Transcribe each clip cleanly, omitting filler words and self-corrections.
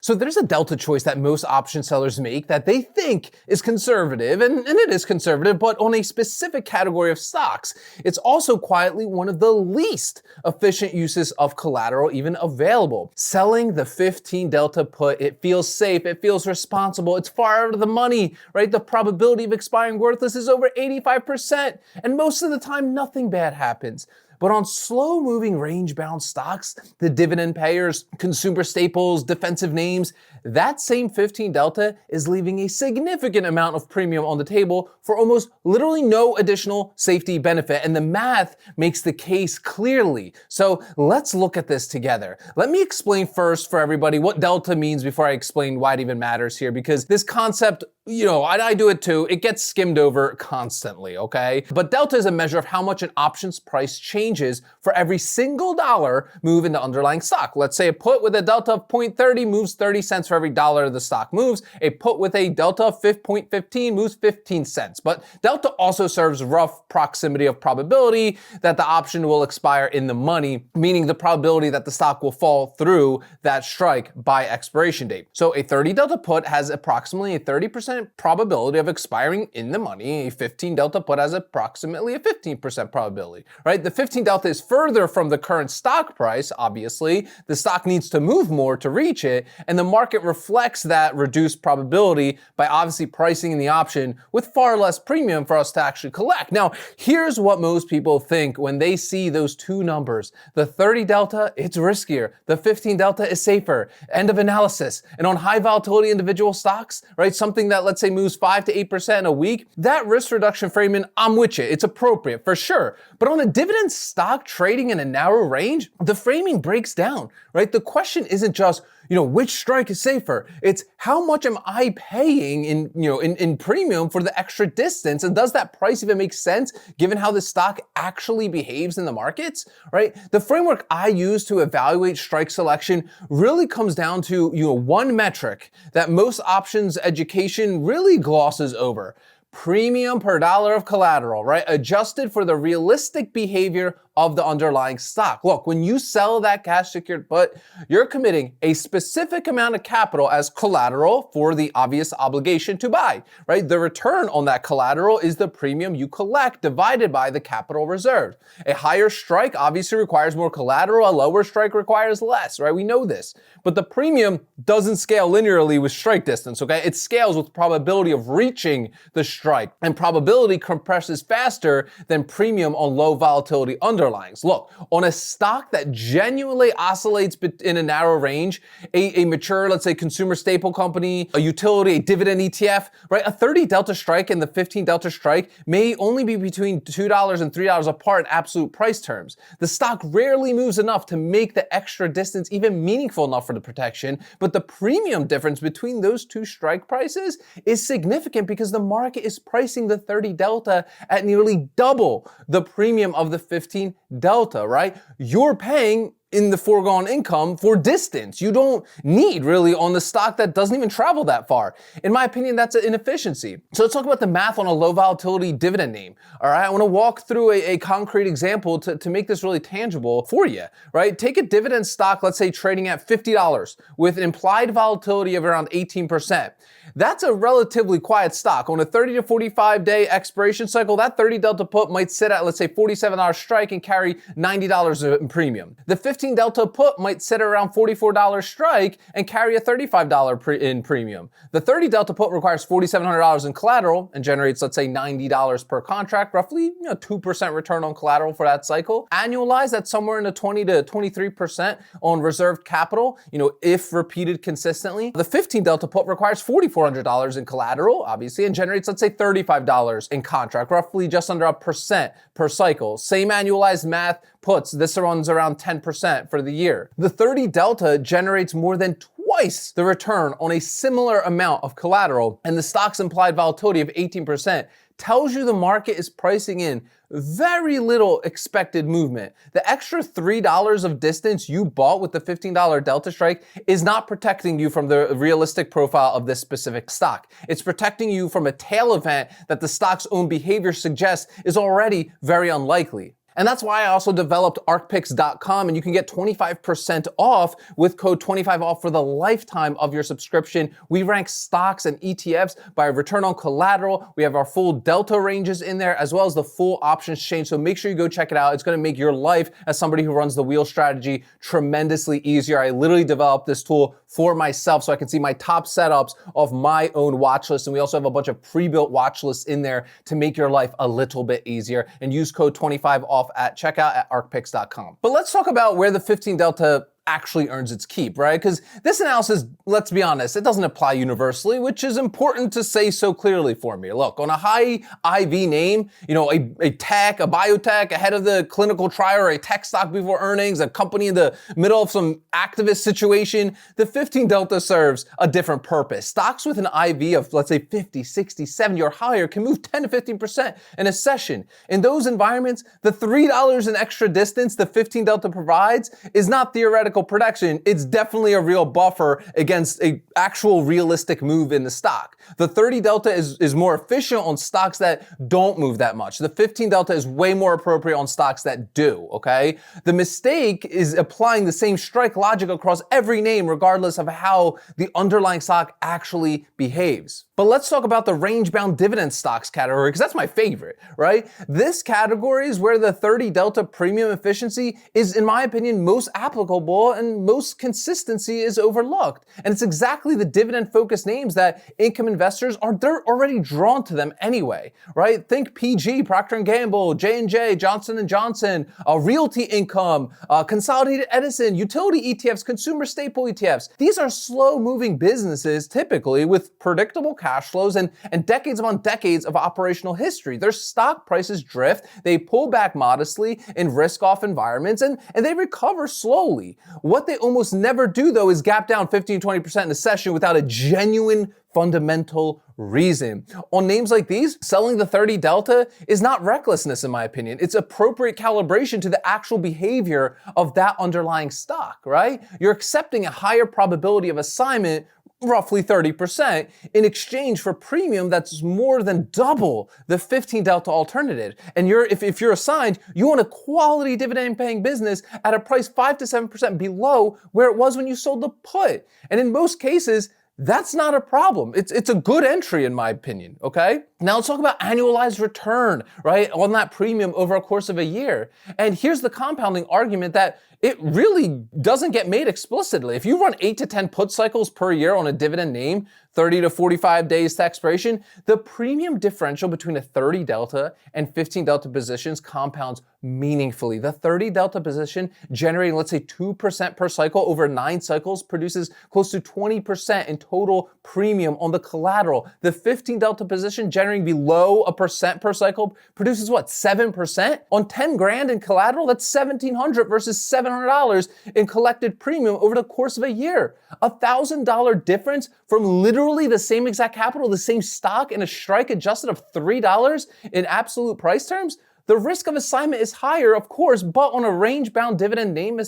So there's a delta choice that most option sellers make that they think is conservative, and it is conservative, but on a specific category of stocks. It's also quietly one of the least efficient uses of collateral even available. Selling the 15 delta put, it feels safe, it feels responsible, it's far out of the money, right? The probability of expiring worthless is over 85%, and most of the time nothing bad happens. But on slow-moving range-bound stocks, the dividend payers, consumer staples, defensive names, that same 15 delta is leaving a significant amount of premium on the table for almost literally no additional safety benefit. And the math makes the case clearly. So let's look at this together. Let me explain first for everybody what delta means before I explain why it even matters here, because this concept, I do it too. It gets skimmed over constantly, okay? But delta is a measure of how much an option's price changes for every single dollar move in the underlying stock. Let's say a put with a delta of 0.30 moves 30 cents for every dollar the stock moves. A put with a delta of 0.15 moves 15 cents. But delta also serves rough proximity of probability that the option will expire in the money, meaning the probability that the stock will fall through that strike by expiration date. So a 30 delta put has approximately a 30% probability of expiring in the money. A 15 delta put has approximately a 15% probability, right? The 15 delta is further from the current stock price, obviously. The stock needs to move more to reach it, and the market reflects that reduced probability by obviously pricing in the option with far less premium for us to actually collect. Now, here's what most people think when they see those two numbers. The 30 delta, it's riskier. The 15 delta is safer. End of analysis. And on high volatility individual stocks, right, something that let's say moves 5 to 8% a week, that risk reduction framing, I'm with you. It's appropriate for sure. But on a dividend stock trading in a narrow range, the framing breaks down, right? The question isn't just, which strike is safer? It's how much am I paying in premium for the extra distance? And does that price even make sense given how the stock actually behaves in the markets, right? The framework I use to evaluate strike selection really comes down to, one metric that most options education really glosses over. Premium per dollar of collateral, right? Adjusted for the realistic behavior of the underlying stock. Look, when you sell that cash secured put, you're committing a specific amount of capital as collateral for the obvious obligation to buy, right? The return on that collateral is the premium you collect divided by the capital reserved. A higher strike obviously requires more collateral, a lower strike requires less, right? We know this. But the premium doesn't scale linearly with strike distance, okay? It scales with probability of reaching the strike, and probability compresses faster than premium on low volatility underlyings. Look, on a stock that genuinely oscillates in a narrow range, a mature, let's say, consumer staple company, a utility, a dividend ETF, right? A 30 delta strike and the 15 delta strike may only be between $2 and $3 apart in absolute price terms. The stock rarely moves enough to make the extra distance even meaningful enough for the protection, but the premium difference between those two strike prices is significant because the market is pricing the 30 delta at nearly double the premium of the 15 delta, right? You're paying in the foregone income for distance. You don't need really on the stock that doesn't even travel that far. In my opinion, that's an inefficiency. So let's talk about the math on a low volatility dividend name. All right, I want to walk through a concrete example to make this really tangible for you, right? Take a dividend stock, let's say trading at $50 with an implied volatility of around 18%. That's a relatively quiet stock. On a 30 to 45 day expiration cycle, that 30 delta put might sit at, let's say, $47 strike and carry $90 in premium. The 15 delta put might sit around $44 strike and carry a $35 in premium. The 30 delta put requires $4,700 in collateral and generates, let's say, $90 per contract, roughly 2% return on collateral for that cycle. Annualized, that's somewhere in the 20 to 23% on reserved capital, if repeated consistently. The 15 delta put requires $4,400 in collateral, obviously, and generates, let's say, $35 in contract, roughly just under 1% per cycle. Same annualized math puts, this runs around 10% for the year. The 30 delta generates more than twice the return on a similar amount of collateral, and the stock's implied volatility of 18% tells you the market is pricing in very little expected movement. The extra $3 of distance you bought with the $15 delta strike is not protecting you from the realistic profile of this specific stock. It's protecting you from a tail event that the stock's own behavior suggests is already very unlikely. And that's why I also developed arcpicks.com, and you can get 25% off with code 25off for the lifetime of your subscription. We rank stocks and ETFs by return on collateral. We have our full delta ranges in there, as well as the full options chain. So make sure you go check it out. It's going to make your life as somebody who runs the wheel strategy tremendously easier. I literally developed this tool for myself so I can see my top setups of my own watch list. And we also have a bunch of pre-built watch lists in there to make your life a little bit easier. And use code 25off at checkout at arcpicks.com. But let's talk about where the 15 delta actually earns its keep, right? Because this analysis, let's be honest, it doesn't apply universally, which is important to say so clearly for me. Look, on a high IV name, a tech, a biotech ahead of the clinical trial, or a tech stock before earnings, a company in the middle of some activist situation, the 15 delta serves a different purpose. Stocks with an IV of, let's say, 50, 60, 70 or higher can move 10 to 15% in a session. In those environments, the $3 in extra distance the 15 delta provides is not theoretical protection. It's definitely a real buffer against a actual realistic move in the stock. The 30 delta is more efficient on stocks that don't move that much. The 15 delta is way more appropriate on stocks that do, okay? The mistake is applying the same strike logic across every name regardless of how the underlying stock actually behaves. But let's talk about the range-bound dividend stocks category, because that's my favorite, right? This category is where the 30 delta premium efficiency is, in my opinion, most applicable and most consistency is overlooked. And it's exactly the dividend-focused names that income investors they're already drawn to them anyway, right? Think PG, Procter & Gamble, J&J, Johnson & Johnson, Realty Income, Consolidated Edison, utility ETFs, consumer staple ETFs. These are slow-moving businesses, typically with predictable cash flows and decades upon decades of operational history. Their stock prices drift, they pull back modestly in risk-off environments, and they recover slowly. What they almost never do, though, is gap down 15-20% in a session without a genuine fundamental reason. On names like these, selling the 30 delta is not recklessness, in my opinion. It's appropriate calibration to the actual behavior of that underlying stock, right? You're accepting a higher probability of assignment, roughly 30%, in exchange for premium that's more than double the 15 delta alternative. And if you're assigned, you want a quality dividend paying business at a price 5 to 7% below where it was when you sold the put. And in most cases, that's not a problem. It's a good entry in my opinion, okay? Now let's talk about annualized return, right, on that premium over a course of a year. And here's the compounding argument that it really doesn't get made explicitly. If you run 8 to 10 put cycles per year on a dividend name, 30 to 45 days to expiration, the premium differential between a 30 delta and 15 delta positions compounds meaningfully. The 30 delta position generating, let's say, 2% per cycle over 9 cycles produces close to 20% in total premium on the collateral. The 15 delta position generating below 1% per cycle produces what, 7%? On 10 grand in collateral, that's $1,700 versus $700 in collected premium over the course of a year. $1,000 difference from literally the same exact capital, the same stock, in a strike adjusted of $3 in absolute price terms. The risk of assignment is higher, of course, but on a range-bound dividend name,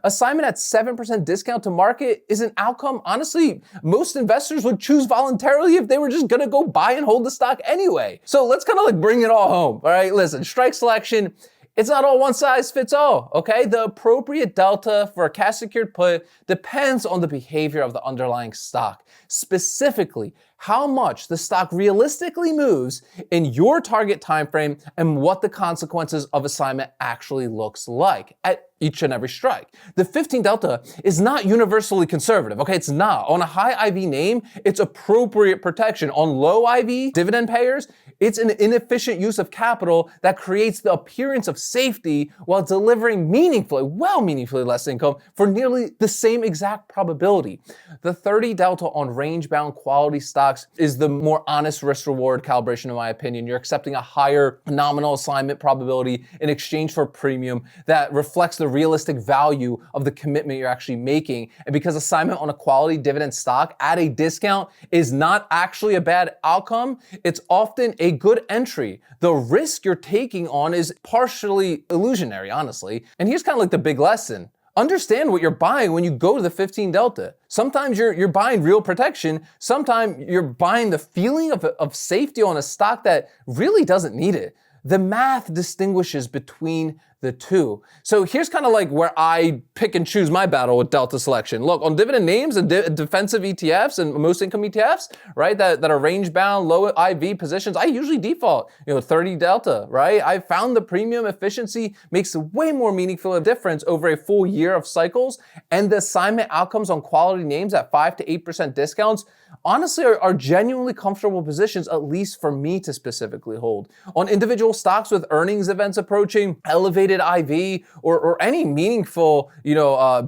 assignment at 7% discount to market is an outcome, honestly, most investors would choose voluntarily if they were just gonna go buy and hold the stock anyway. So let's kind of like bring it all home, all right? Listen, strike selection, it's not all one size fits all, okay? The appropriate delta for a cash secured put depends on the behavior of the underlying stock. Specifically, how much the stock realistically moves in your target time frame and what the consequences of assignment actually looks like at each and every strike. The 15 delta is not universally conservative, okay? It's not. On a high IV name, it's appropriate protection. On low IV dividend payers, it's an inefficient use of capital that creates the appearance of safety while delivering meaningfully less income for nearly the same exact probability. The 30 delta on range-bound quality stocks is the more honest risk-reward calibration, in my opinion. You're accepting a higher nominal assignment probability in exchange for premium that reflects the realistic value of the commitment you're actually making. And because assignment on a quality dividend stock at a discount is not actually a bad outcome, it's often a good entry. The risk you're taking on is partially illusionary, honestly. And here's kind of like the big lesson. Understand what you're buying when you go to the 15 delta. Sometimes you're buying real protection. Sometimes you're buying the feeling of safety on a stock that really doesn't need it. the math distinguishes between the two. So here's kind of like where I pick and choose my battle with delta selection. Look, on dividend names and defensive ETFs and most income ETFs, right, that are range bound, low IV positions, I usually default, 30 delta, right? I found the premium efficiency makes a way more meaningful difference over a full year of cycles, and the assignment outcomes on quality names at 5 to 8% discounts honestly are genuinely comfortable positions, at least for me to specifically hold. On individual stocks with earnings events approaching, elevated IV, or any meaningful,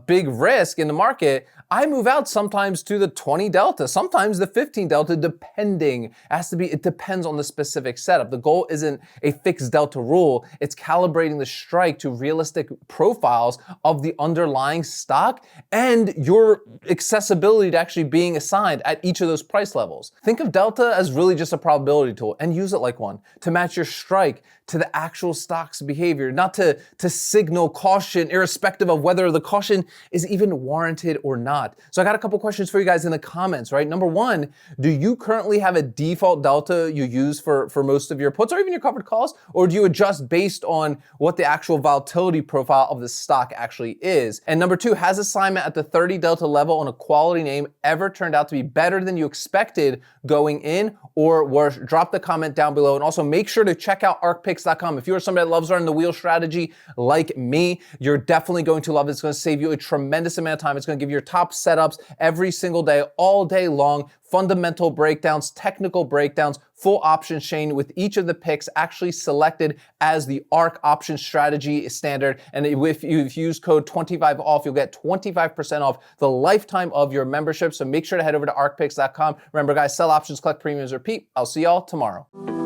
big risk in the market, I move out sometimes to the 20 delta, sometimes the 15 delta, depending. It depends on the specific setup. The goal isn't a fixed delta rule. It's calibrating the strike to realistic profiles of the underlying stock and your accessibility to actually being assigned at each of those price levels. Think of delta as really just a probability tool and use it like one to match your strike to the actual stock's behavior, not to signal caution, irrespective of whether the caution is even warranted or not. So I got a couple questions for you guys in the comments, right? Number one, do you currently have a default delta you use for most of your puts or even your covered calls? Or do you adjust based on what the actual volatility profile of the stock actually is? And number two, has assignment at the 30 delta level on a quality name ever turned out to be better than you expected going in or worse? Drop the comment down below, and also make sure to check out ArkPicks.com. If you're somebody that loves learning the wheel strategy like me, you're definitely going to love it. It's going to save you a tremendous amount of time. It's going to give you your top setups every single day, all day long, fundamental breakdowns, technical breakdowns, full option chain with each of the picks actually selected as the Ark Options Strategy standard. And if you use code 25OFF, you'll get 25% off the lifetime of your membership. So make sure to head over to ArkPicks.com. Remember, guys, sell options, collect premiums, repeat. I'll see y'all tomorrow.